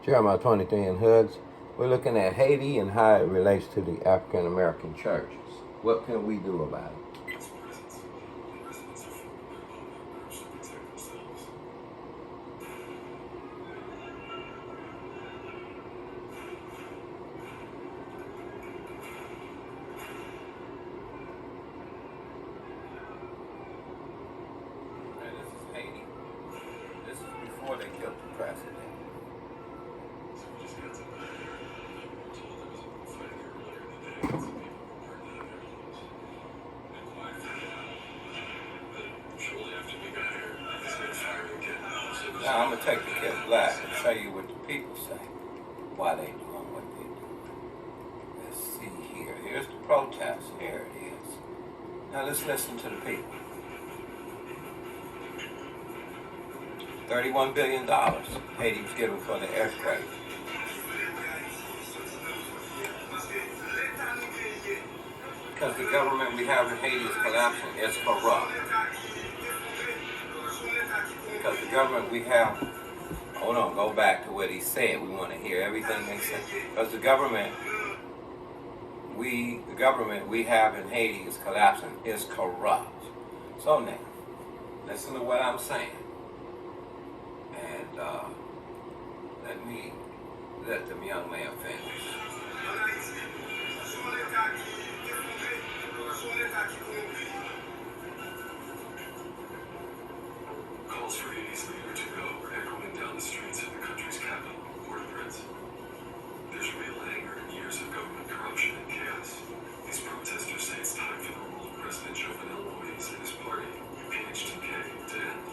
Jeremiah 23 in Hoods. We're looking at Haiti and how it relates to the African American churches. What can we do about it? This is Haiti. This is before they killed the president. Now I'm going to take the kid black and show you what the people say, why they doing what they do. Let's see here. Here's the protest. Here it is. Now let's listen to the people. $31 billion Haiti was given for the earthquake. Because the government we have in Haiti is collapsing. It's corrupt. Because the government we have, hold on, go back to what he said. We want to hear everything they said. Because the government we have in Haiti is collapsing, is corrupt. So now, listen to what I'm saying. And let them young man finish. Calls for Haiti's leader to go are echoing down the streets of the country's capital, Port-au-Prince. There's real anger and years of government corruption and chaos. These protesters say it's time for the rule of President Jovenel Moïse and his party, PHTK, to end.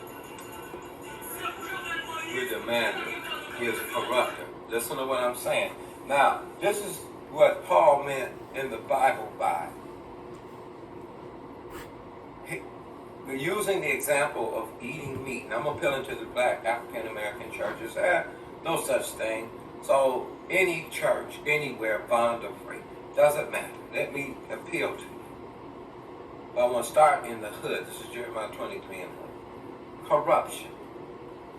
We demand he is a corrupter. Listen to what I'm saying. Now, this is what Paul meant in the Bible by we're using the example of eating meat. And I'm appealing to the black African American churches. No such thing. So any church, anywhere, bond or free, doesn't matter. Let me appeal to you. But I want to start in the hood. This is Jeremiah 23 in hood. Corruption.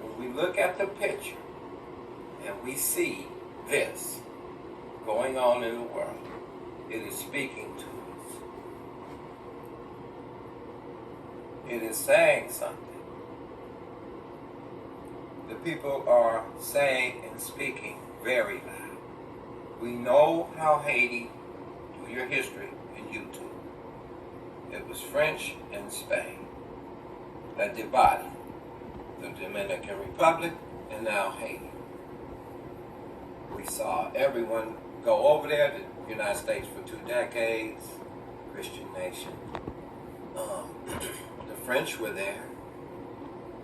When we look at the picture and we see this going on in the world, it is speaking to us. It is saying something. The people are saying and speaking very loud. We know how Haiti, do your history in YouTube, it was French and Spain that divided the Dominican Republic and now Haiti. We saw everyone go over there, the United States for 2 decades, Christian nation. The French were there.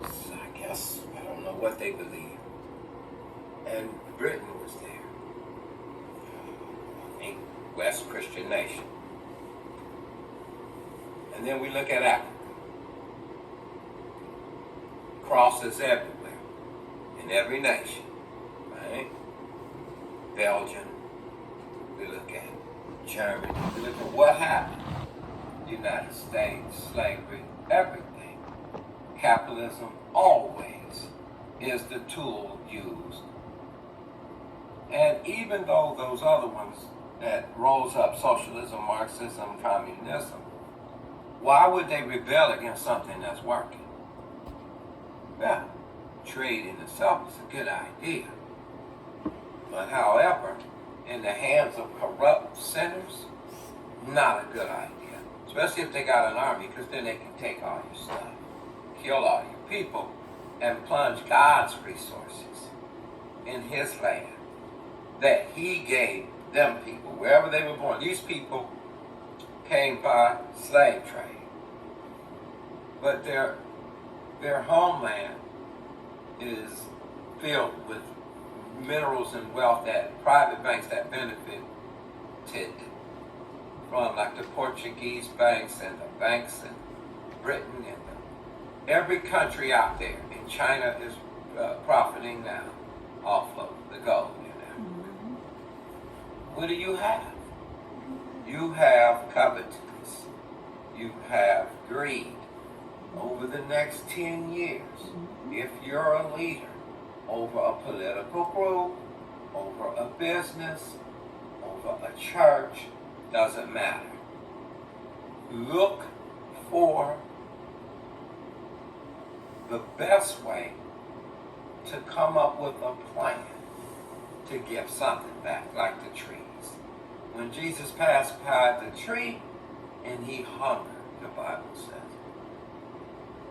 So I guess, I don't know what they believe. And Britain was there. I think West Christian nation. And then we look at Africa. Crosses everywhere. In every nation. Right? Belgium. We look at Germany. We look at what happened. United States, slavery, everything. Capitalism always is the tool used. And even though those other ones that rose up, socialism, Marxism, communism, why would they rebel against something that's working? Yeah, trade in itself is a good idea. But however, in the hands of corrupt sinners, not a good idea. Especially if they got an army, because then they can take all your stuff, kill all your people, and plunge God's resources in his land that he gave them people, wherever they were born. These people came by slave trade. But their homeland is filled with minerals and wealth that private banks that benefited from, like the Portuguese banks and the banks in Britain and every country out there. And China is profiting now off of the gold. Mm-hmm. What do you have? You have covetousness. You have greed. Over the next 10 years, if you're a leader over a political group, over a business, over a church, doesn't matter. Look for the best way to come up with a plan to give something back, like the trees. When Jesus passed by the tree and he hungered, the Bible says,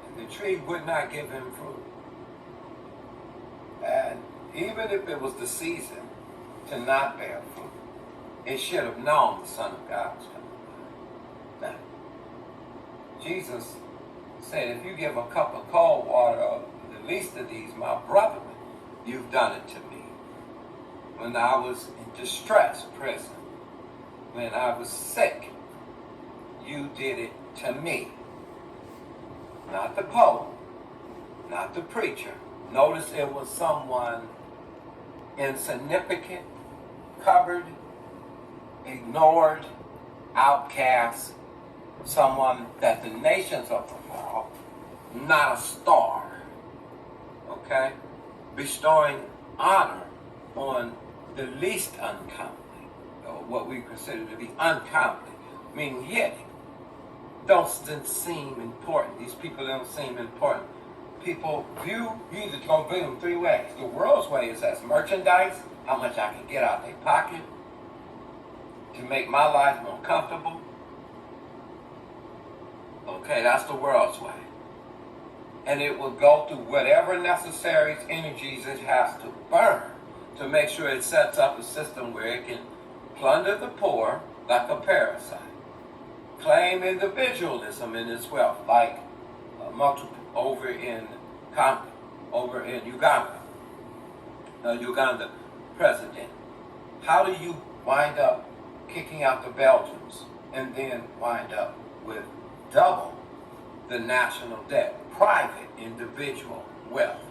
and the tree would not give him fruit. And even if it was the season to not bear fruit, it should have known the Son of God was coming by. Now, Jesus said, if you give a cup of cold water of the least of these, my brethren, you've done it to me. When I was in distress, prison, when I was sick, you did it to me. Not the pope, not the preacher. Notice it was someone insignificant, covered, ignored, outcast, someone that the nations of the world, not a star, okay, bestowing honor on the least uncomely, or what we consider to be uncomely, meaning hidden. Doesn't seem important. These people don't seem important. People view, you either going to view them three ways. The world's way is as merchandise, how much I can get out of their pocket to make my life more comfortable. Okay, that's the world's way. And it will go through whatever necessary energies it has to burn to make sure it sets up a system where it can plunder the poor like a parasite, claim individualism in its wealth, like over in Uganda. Uganda president. How do you wind up kicking out the Belgians and then wind up with double the national debt, private individual wealth?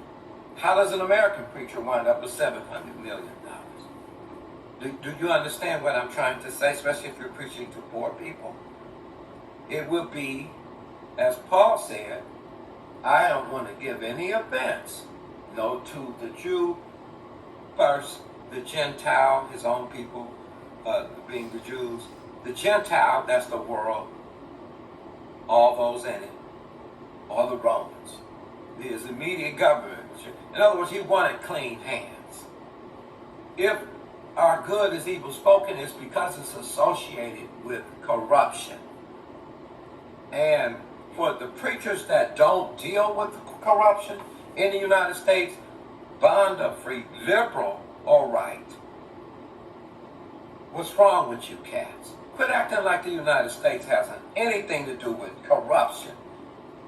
How does an American preacher wind up with $700 million? Do you understand what I'm trying to say, especially if you're preaching to poor people? It will be, as Paul said, I don't want to give any offense, no, to the Jew first, the Gentile, his own people, being the Jews. The Gentile, that's the world, all those in it, all the Romans. His immediate government. In other words, he wanted clean hands. If our good is evil spoken, it's because it's associated with corruption. And for the preachers that don't deal with corruption in the United States, bond or free, liberal or right, what's wrong with you cats? Quit acting like the United States hasn't anything to do with corruption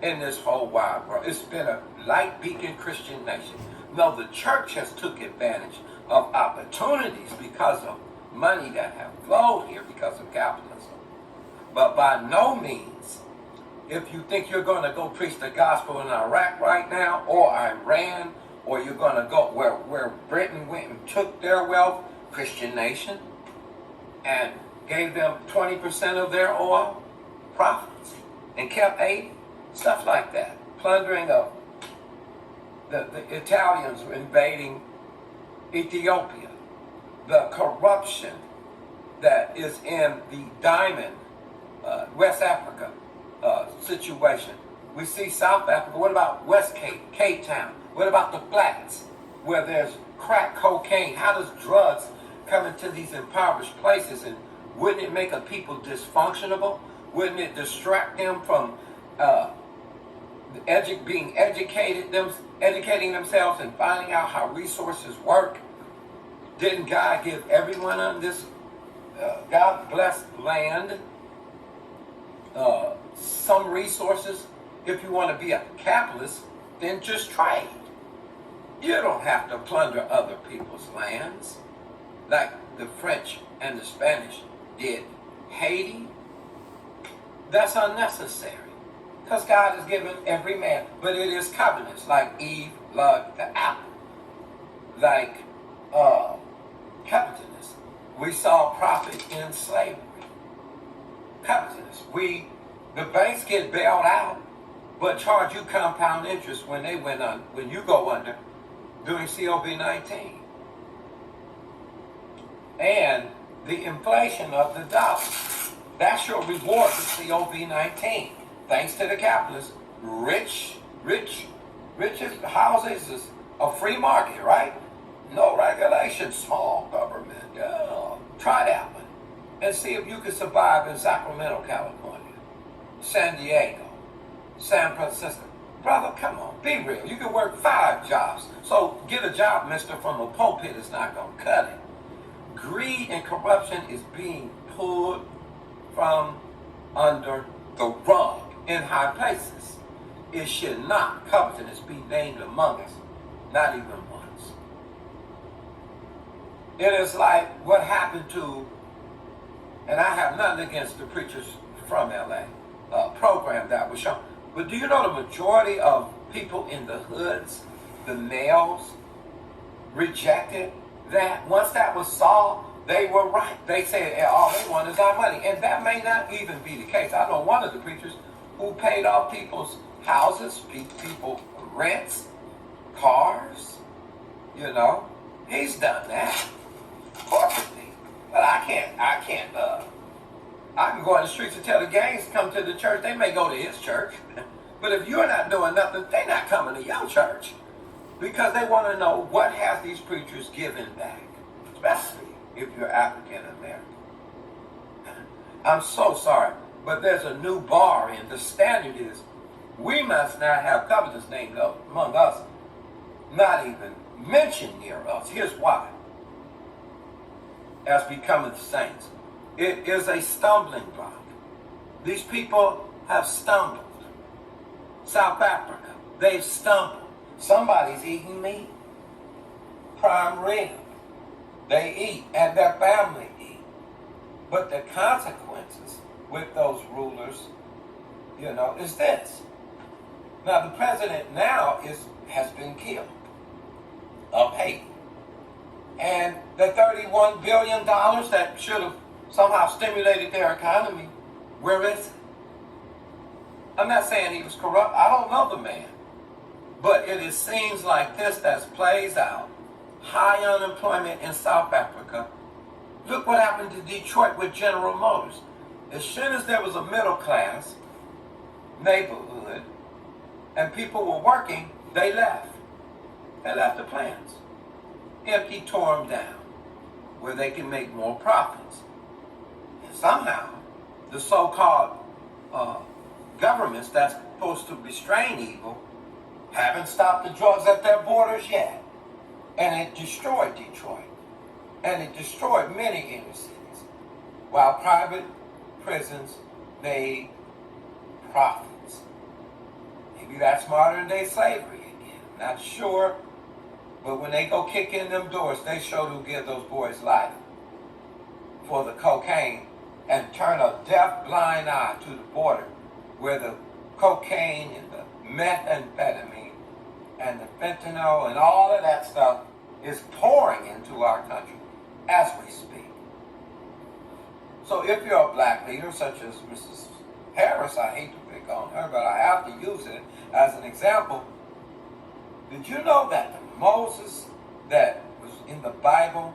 in this whole wide world. It's been a light beacon Christian nation. No, the church has took advantage of opportunities because of money that have flowed here because of capitalism. But by no means, if you think you're going to go preach the gospel in Iraq right now, or Iran, or you're going to go where Britain went and took their wealth, Christian nation, and gave them 20% of their oil profits and kept 80%, stuff like that. Plundering of the Italians invading Ethiopia, the corruption that is in the diamond, West Africa situation. We see South Africa. What about West Cape Town? What about the flats where there's crack cocaine? How does drugs come into these impoverished places? And wouldn't it make a people dysfunctional? Wouldn't it distract them from educating themselves and finding out how resources work? Didn't God give everyone on this God-blessed land some resources? If you want to be a capitalist, then just trade. You don't have to plunder other people's lands like the French and the Spanish did Haiti. That's unnecessary because God has given every man. But it is covenants like Eve loved the apple, like covetousness. We saw profit in slavery. Covetousness. The banks get bailed out, but charge you compound interest when you go under during COVID-19. and the inflation of the dollar. That's your reward for COVID-19. Thanks to the capitalists, richest houses is a free market, right? No regulation, small government. Yeah. Try that one and see if you can survive in Sacramento, California, San Diego, San Francisco. Brother, come on, be real. You can work 5 jobs. So get a job, mister, from a pulpit is not going to cut it. Greed and corruption is being pulled from under the rug in high places. It should not, covetousness, be named among us, not even once. It is like what happened to, and I have nothing against the preachers from LA, program that was shown. But do you know the majority of people in the hoods, the males, rejected that? Once that was solved, they were right. They said all they want is our money. And that may not even be the case. I know one of the preachers who paid off people's houses, people rents, cars, he's done that corporately. But I can go in the streets and tell the gangs to come to the church. They may go to his church. But if you're not doing nothing, they're not coming to your church. Because they want to know what has these preachers given back. Especially if you're African American. I'm so sorry, but there's a new bar, and the standard is we must not have covetousness named among us, not even mentioned near us. Here's why. As becoming saints, it is a stumbling block. These people have stumbled. South Africa, they've stumbled. Somebody's eating meat. Prime rib. They eat, and their family eat. But the consequences with those rulers, is this. Now, the president now has been killed of Haiti. And the $31 billion that should have somehow stimulated their economy, where is it? I'm not saying he was corrupt. I don't know the man. But it is scenes like this that plays out. High unemployment in South Africa. Look what happened to Detroit with General Motors. As soon as there was a middle class neighborhood and people were working, they left. They left the plants. Empty, tore them down where they can make more profits. And somehow, the so-called governments that's supposed to restrain evil haven't stopped the drugs at their borders yet. And it destroyed Detroit. And it destroyed many inner cities. While private prisons made profits. Maybe that's modern day slavery again. Not sure. But when they go kick in them doors, they sure do give those boys life for the cocaine and turn a deaf, blind eye to the border where the cocaine and the methamphetamine and the fentanyl and all of that stuff is pouring into our country as we speak. So if you're a black leader, such as Mrs. Harris, I hate to pick on her, but I have to use it as an example. Did you know that the Moses that was in the Bible,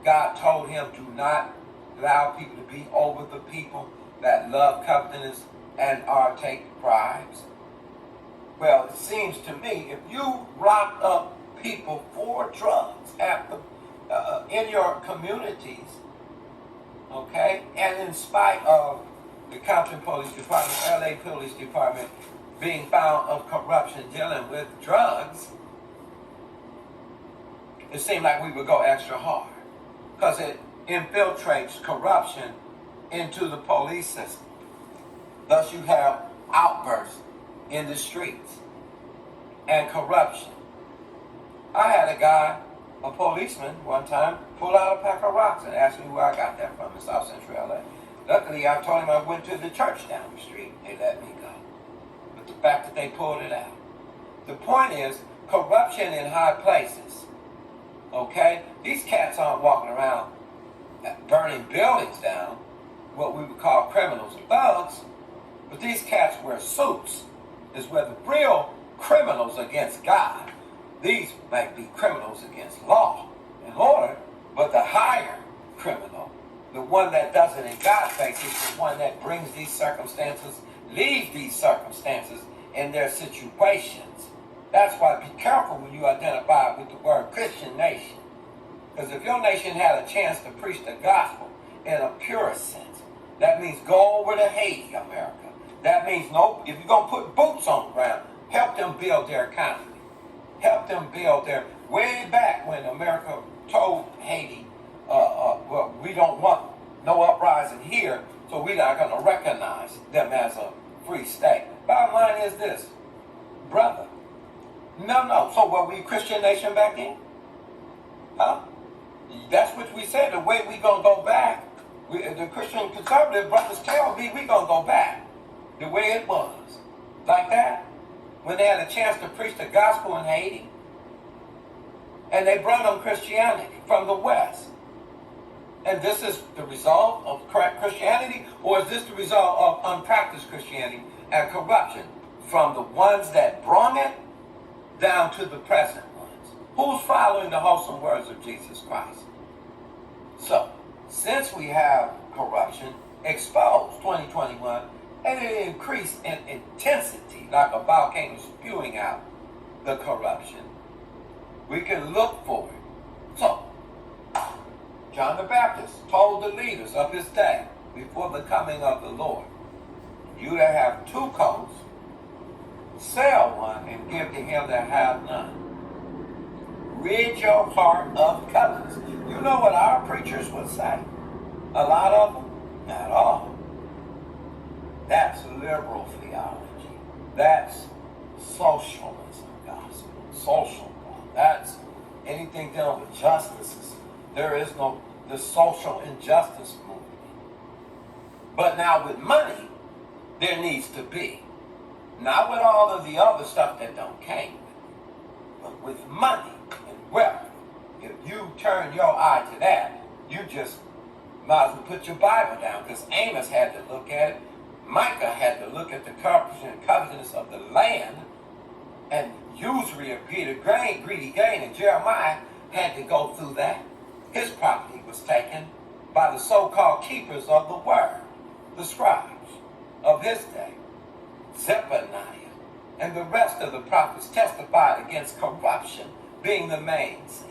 God told him, do not allow people to be over the people that love covetousness and are take bribes? Well, it seems to me, if you lock up people for drugs in your communities, okay, and in spite of the Compton Police Department, LA Police Department being found of corruption dealing with drugs, it seemed like we would go extra hard because it infiltrates corruption into the police system. Thus you have outbursts in the streets and corruption. I had a guy, a policeman, one time pull out a pack of rocks and ask me where I got that from in South Central LA. Luckily, I told him I went to the church down the street. They let me go. But the fact that they pulled it out. The point is, corruption in high places. Okay? These cats aren't walking around burning buildings down, what we would call criminals and thugs. But these cats wear suits. Is where the real criminals against God. These might be criminals against law and order, but the higher criminals one that does it in God's faith is the one that brings these circumstances, leaves these circumstances in their situations. That's why be careful when you identify with the word Christian nation. Because if your nation had a chance to preach the gospel in a pure sense, that means go over to Haiti, America. That means no, if you're going to put boots on the ground, help them build their economy. Help them build their, way back when America told Haiti, well, we don't want no uprising here, so we're not going to recognize them as a free state. Bottom line is this, brother. No. So were we a Christian nation back then? Huh? That's what we said. The way we going to go back, the Christian conservative brothers tell me we going to go back the way it was. Like that. When they had a chance to preach the gospel in Haiti. And they brought them Christianity from the West. And this is the result of correct Christianity, or is this the result of unpracticed Christianity and corruption from the ones that brought it down to the present ones? Who's following the wholesome words of Jesus Christ? So, since we have corruption exposed 2021, and it increased in intensity like a volcano spewing out the corruption, we can look for it. So, John the Baptist told the leaders of his day before the coming of the Lord, you that have 2 coats, sell one and give to him that have none. Rid your heart of covetousness. You know what our preachers would say? A lot of them? Not all. That's liberal theology. That's socialism gospel. Social law. That's anything dealing with justices. There is no the social injustice movement. But now with money, there needs to be. Not with all of the other stuff that don't came with it, but with money and wealth. If you turn your eye to that, you just might as well put your Bible down, because Amos had to look at it. Micah had to look at the corruption and covetousness of the land, and usury of greedy gain, and Jeremiah had to go through that. His property was taken by the so-called keepers of the word, the scribes of his day. Zephaniah and the rest of the prophets testified against corruption being the main sin.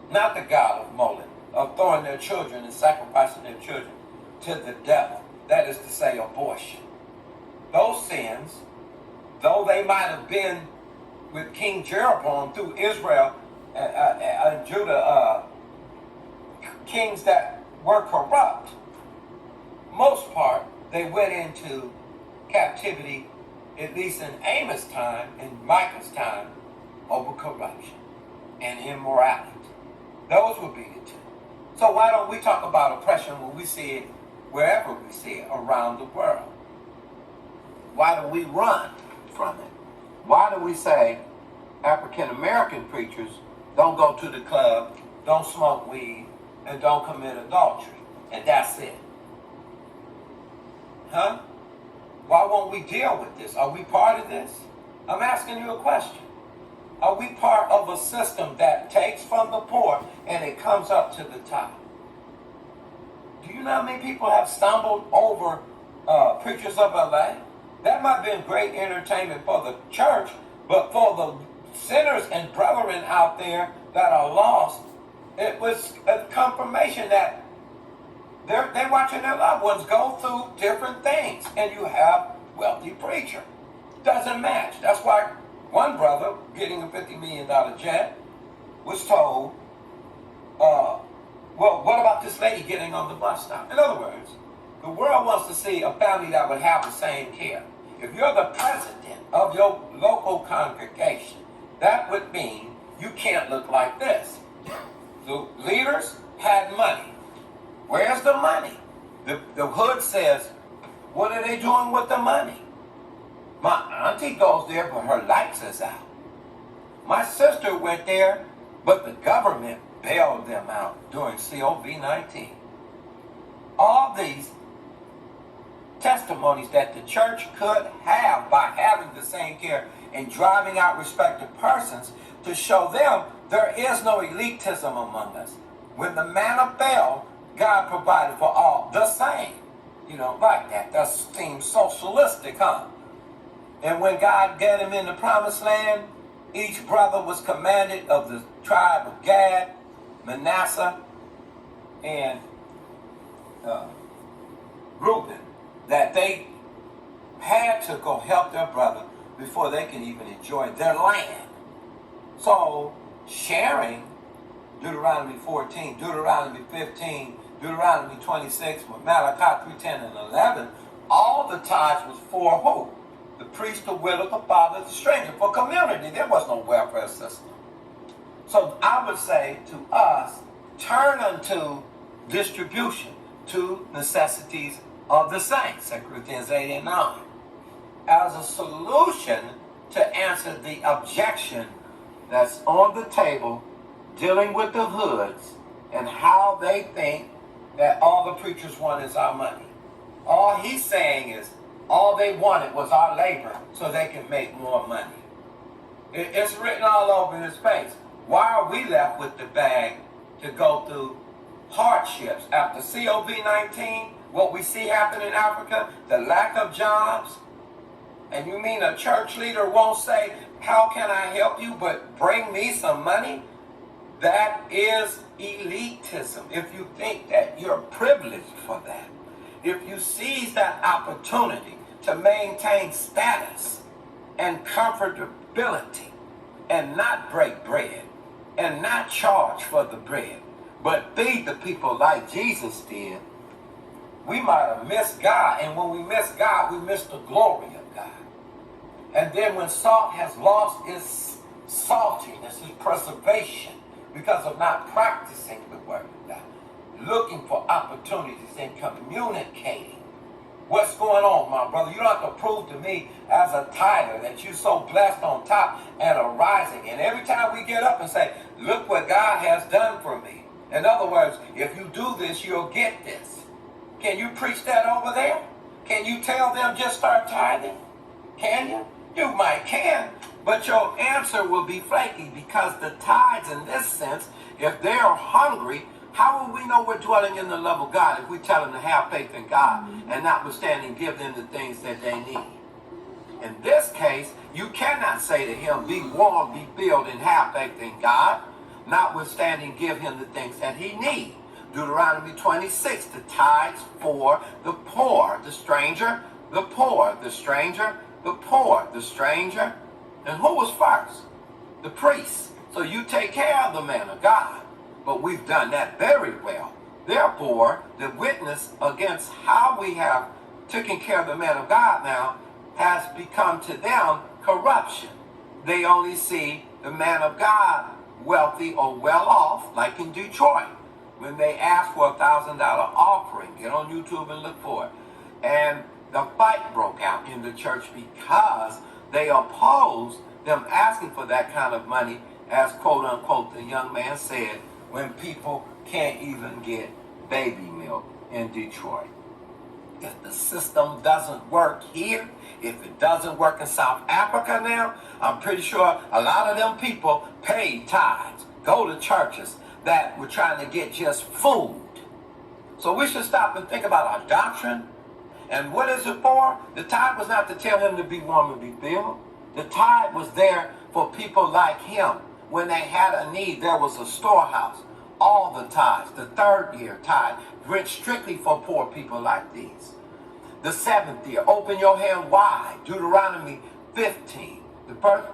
Not the God of Moloch, of throwing their children and sacrificing their children to the devil. That is to say, abortion. Those sins, though they might have been with King Jeroboam through Israel and Judah, kings that were corrupt, most part, they went into captivity, at least in Amos' time, in Micah's time, over corruption and immorality. Those would be the two. So why don't we talk about oppression when we see it wherever we see it around the world? Why do we run from it? Why do we say African American preachers don't go to the club, don't smoke weed, and don't commit adultery, and that's it? Huh? Why won't we deal with this? Are we part of this? I'm asking you a question. Are we part of a system that takes from the poor and it comes up to the top? Do you know how many people have stumbled over preachers of LA? That might have been great entertainment for the church, but for the sinners and brethren out there that are lost, it was a confirmation that they're watching their loved ones go through different things, and you have wealthy preacher. Doesn't match. That's why one brother getting a $50 million jet was told, well, what about this lady getting on the bus stop? In other words, the world wants to see a family that would have the same care. If you're the president of your local congregation, that would mean you can't look like this. The leaders had money. Where's the money? The hood says, what are they doing with the money? My auntie goes there, but her lights is out. My sister went there, but the government bailed them out during COVID-19. All these testimonies that the church could have by having the same care and driving out respected persons to show them there is no elitism among us. When the manna fell, God provided for all the same. You don't like that. That seems socialistic, huh? And when God got him in the promised land, each brother was commanded of the tribe of Gad, Manasseh, and Reuben, that they had to go help their brother before they can even enjoy their land. So sharing, Deuteronomy 14, Deuteronomy 15, Deuteronomy 26, Malachi 3, 10, and 11, all the tithes was for who? The priest, the widow, the father, the stranger, for community. There was no welfare system. So I would say to us, turn unto distribution, to necessities of the saints, 2 Corinthians 8 and 9, as a solution to answer the objection that's on the table dealing with the hoods and how they think that all the preachers want is our money. All he's saying is all they wanted was our labor so they can make more money. It's written all over his face. Why are we left with the bag to go through hardships after COVID-19? What we see happen in Africa, the lack of jobs. And you mean a church leader won't say, how can I help you, but bring me some money? That is elitism. If you think that you're privileged for that, if you seize that opportunity to maintain status and comfortability and not break bread and not charge for the bread, but feed the people like Jesus did, we might have missed God. And when we miss God, we miss the glory of God. And then when salt has lost its saltiness, its preservation, because of not practicing the word of God, looking for opportunities and communicating what's going on, my brother. You don't have to prove to me as a tither that you're so blessed on top and arising. And every time we get up and say, look what God has done for me. In other words, if you do this, you'll get this. Can you preach that over there? Can you tell them just start tithing? Can you? You might can, but your answer will be flaky, because the tithes in this sense, if they are hungry, how will we know we're dwelling in the love of God if we tell them to have faith in God and notwithstanding give them the things that they need? In this case, you cannot say to him, be warm, be filled, and have faith in God, notwithstanding give him the things that he needs. Deuteronomy 26, the tithes for the poor, the stranger, the poor, the stranger, the poor, the stranger. And who was first? The priest. So you take care of the man of God. But we've done that very well. Therefore, the witness against how we have taken care of the man of God now has become to them corruption. They only see the man of God wealthy or well off, like in Detroit, when they asked for a $1,000 offering. Get on YouTube and look for it. And the fight broke out in the church because they opposed them asking for that kind of money, as quote unquote the young man said, when people can't even get baby milk in Detroit. If the system doesn't work here, if it doesn't work in South Africa now, I'm pretty sure a lot of them people paid tithes, go to churches that were trying to get just food. So we should stop and think about our doctrine. And what is it for? The tithe was not to tell him to be warm and be filled. The tithe was there for people like him. When they had a need, there was a storehouse. All the tithes, the third year tithe, went strictly for poor people like these. The seventh year, open your hand wide. Deuteronomy 15,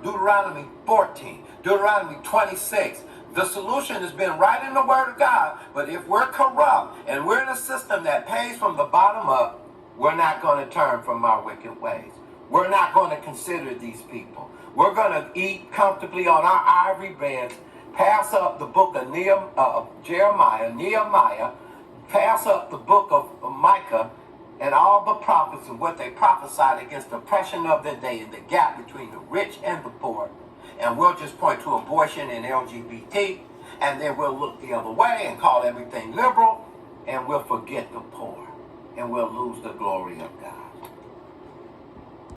Deuteronomy 14, Deuteronomy 26. The solution has been right in the Word of God, but if we're corrupt and we're in a system that pays from the bottom up, we're not going to turn from our wicked ways. We're not going to consider these people. We're going to eat comfortably on our ivory beds, pass up the book of Jeremiah, Nehemiah, pass up the book of Micah, and all the prophets and what they prophesied against the oppression of their day and the gap between the rich and the poor. And we'll just point to abortion and LGBT, and then we'll look the other way and call everything liberal, and we'll forget the poor, and we'll lose the glory of God.